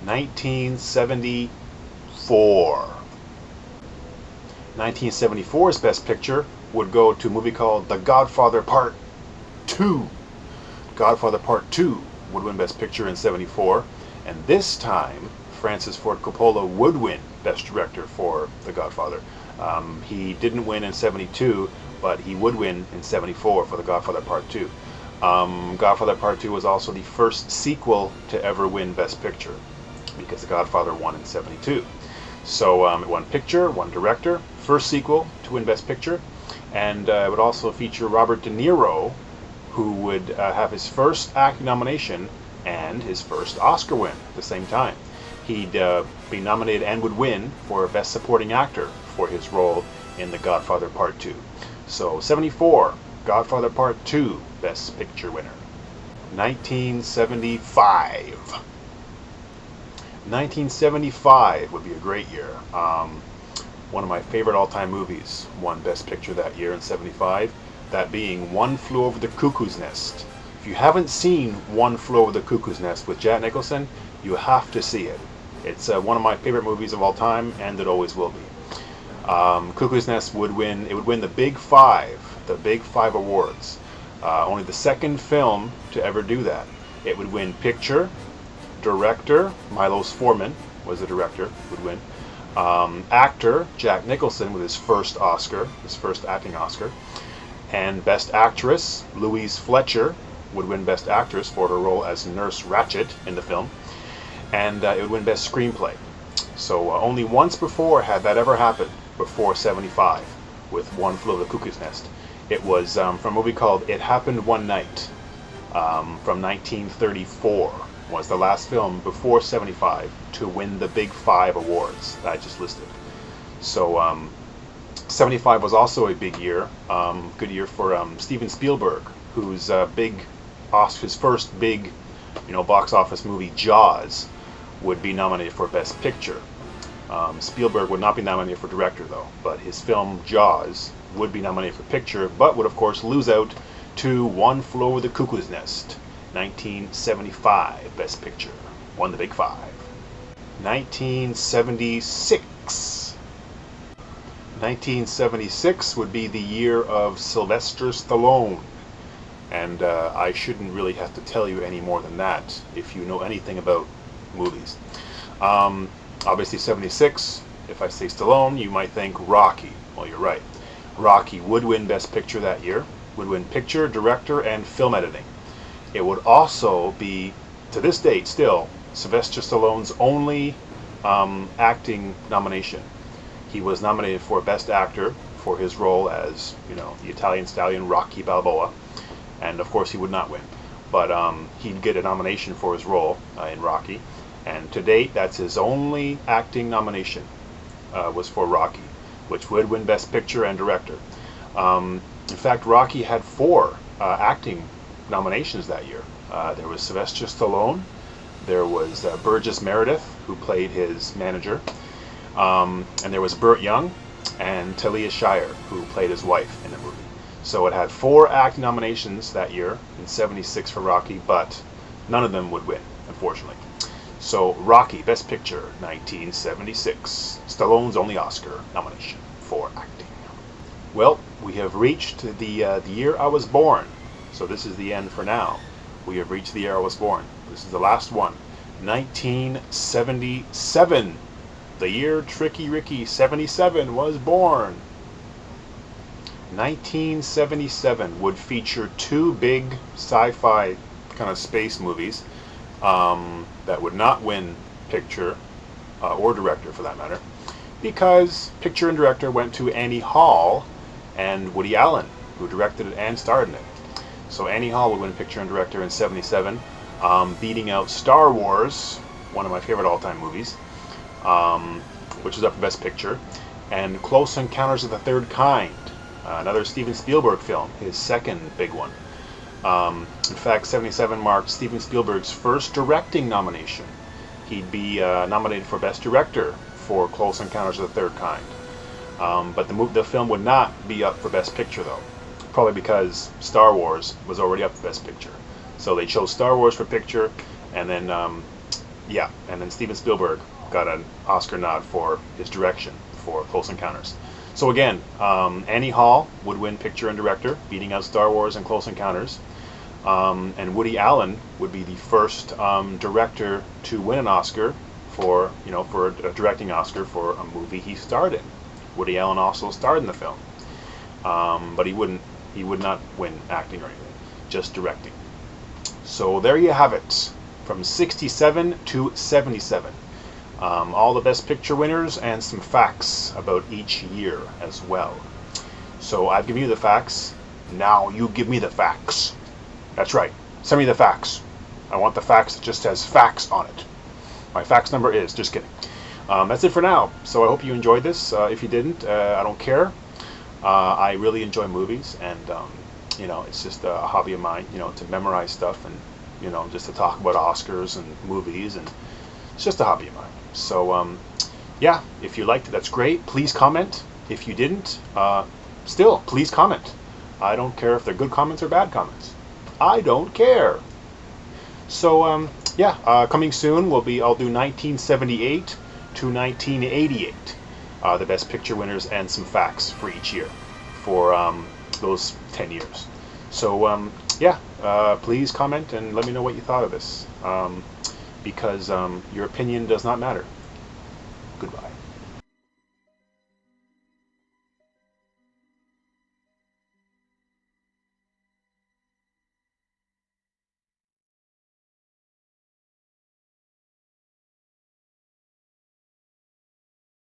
1974. 1974's Best Picture would go to a movie called The Godfather Part Two. Godfather Part Two would win Best Picture in 74, and this time Francis Ford Coppola would win Best Director for The Godfather. He didn't win in 72, but he would win in 74 for The Godfather Part Two. Godfather Part Two was also the first sequel to ever win Best Picture, because The Godfather won in 72. So it won Picture, won Director, first sequel to win Best Picture, and it would also feature Robert De Niro, who would have his first acting nomination and his first Oscar win at the same time. He'd be nominated and would win for Best Supporting Actor for his role in The Godfather Part 2. So 74, Godfather Part 2, Best Picture winner. 1975. 1975 would be a great year. One of my favorite all-time movies won Best Picture that year in 75, that being One Flew Over the Cuckoo's Nest. If you haven't seen One Flew Over the Cuckoo's Nest with Jack Nicholson, you have to see it. It's one of my favorite movies of all time, and it always will be. Cuckoo's Nest would win. It would win the Big Five awards. Only the second film to ever do that. It would win Picture, Director, Milos Forman was the director, would win. Actor, Jack Nicholson with his first Oscar, his first acting Oscar. And Best Actress, Louise Fletcher would win Best Actress for her role as Nurse Ratched in the film. And it would win Best Screenplay. So only once before had that ever happened, before 75, with One Flew Over the Cuckoo's Nest. It was from a movie called It Happened One Night, from 1934. Was the last film before 75 to win the Big Five awards that I just listed. So 75 was also a big year, good year for Steven Spielberg, whose his first big, box office movie, Jaws, would be nominated for Best Picture. Spielberg would not be nominated for Director though, but his film Jaws would be nominated for Picture, but would of course lose out to One Flew Over the Cuckoo's Nest. 1975 Best Picture, won the Big Five. 1976. 1976 would be the year of Sylvester Stallone, and I shouldn't really have to tell you any more than that if you know anything about movies. Obviously 76, if I say Stallone, you might think Rocky. Well, you're right. Rocky would win Best Picture that year, would win Picture, Director, and Film Editing. It would also be, to this date still, Sylvester Stallone's only acting nomination. He was nominated for Best Actor for his role as, the Italian stallion Rocky Balboa, and of course he would not win. But he'd get a nomination for his role in Rocky, and to date that's his only acting nomination, was for Rocky, which would win Best Picture and Director. In fact, Rocky had 4 acting nominations that year. There was Sylvester Stallone, there was Burgess Meredith, who played his manager, and there was Burt Young and Talia Shire, who played his wife in the movie. So it had 4 acting nominations that year in 76 for Rocky, but none of them would win, unfortunately. So Rocky, Best Picture, 1976. Stallone's only Oscar nomination for acting. Well, we have reached the year I was born. So this is the end for now. We have reached the year I was born. This is the last one. 1977. The year trickyricky77 was born. 1977 would feature 2 big sci-fi kind of space movies that would not win Picture or Director for that matter, because Picture and Director went to Annie Hall and Woody Allen, who directed it and starred in it. So Annie Hall would win Picture and Director in 77, beating out Star Wars, one of my favorite all-time movies, which is up for Best Picture, and Close Encounters of the Third Kind, another Steven Spielberg film, his second big one. In fact, 77 marked Steven Spielberg's first directing nomination. He'd be nominated for Best Director for Close Encounters of the Third Kind. But the film would not be up for Best Picture though, probably because Star Wars was already up for Best Picture. So they chose Star Wars for Picture, and then Yeah, and then Steven Spielberg got an Oscar nod for his direction for Close Encounters. So again, Annie Hall would win picture and director, beating out Star Wars and Close Encounters. And Woody Allen would be the first director to win an Oscar for a directing Oscar for a movie he starred in. Woody Allen also starred in the film, but he would not win acting or anything, just directing. So there you have it, from 67 to 77. All the Best Picture winners and some facts about each year as well. So I've given you the facts. Now you give me the facts. That's right. Send me the facts. I want the facts that just says facts on it. My fax number is, just kidding. That's it for now. So I hope you enjoyed this. If you didn't, I don't care. I really enjoy movies, and it's just a hobby of mine, to memorize stuff and, just to talk about Oscars and movies, and it's just a hobby of mine. So, yeah, if you liked it, that's great. Please comment. If you didn't, still, please comment. I don't care if they're good comments or bad comments. I don't care. So, yeah, coming soon I'll do 1978 to 1988, the Best Picture winners and some facts for each year for those 10 years. So, yeah, please comment and let me know what you thought of this, because your opinion does not matter. Goodbye.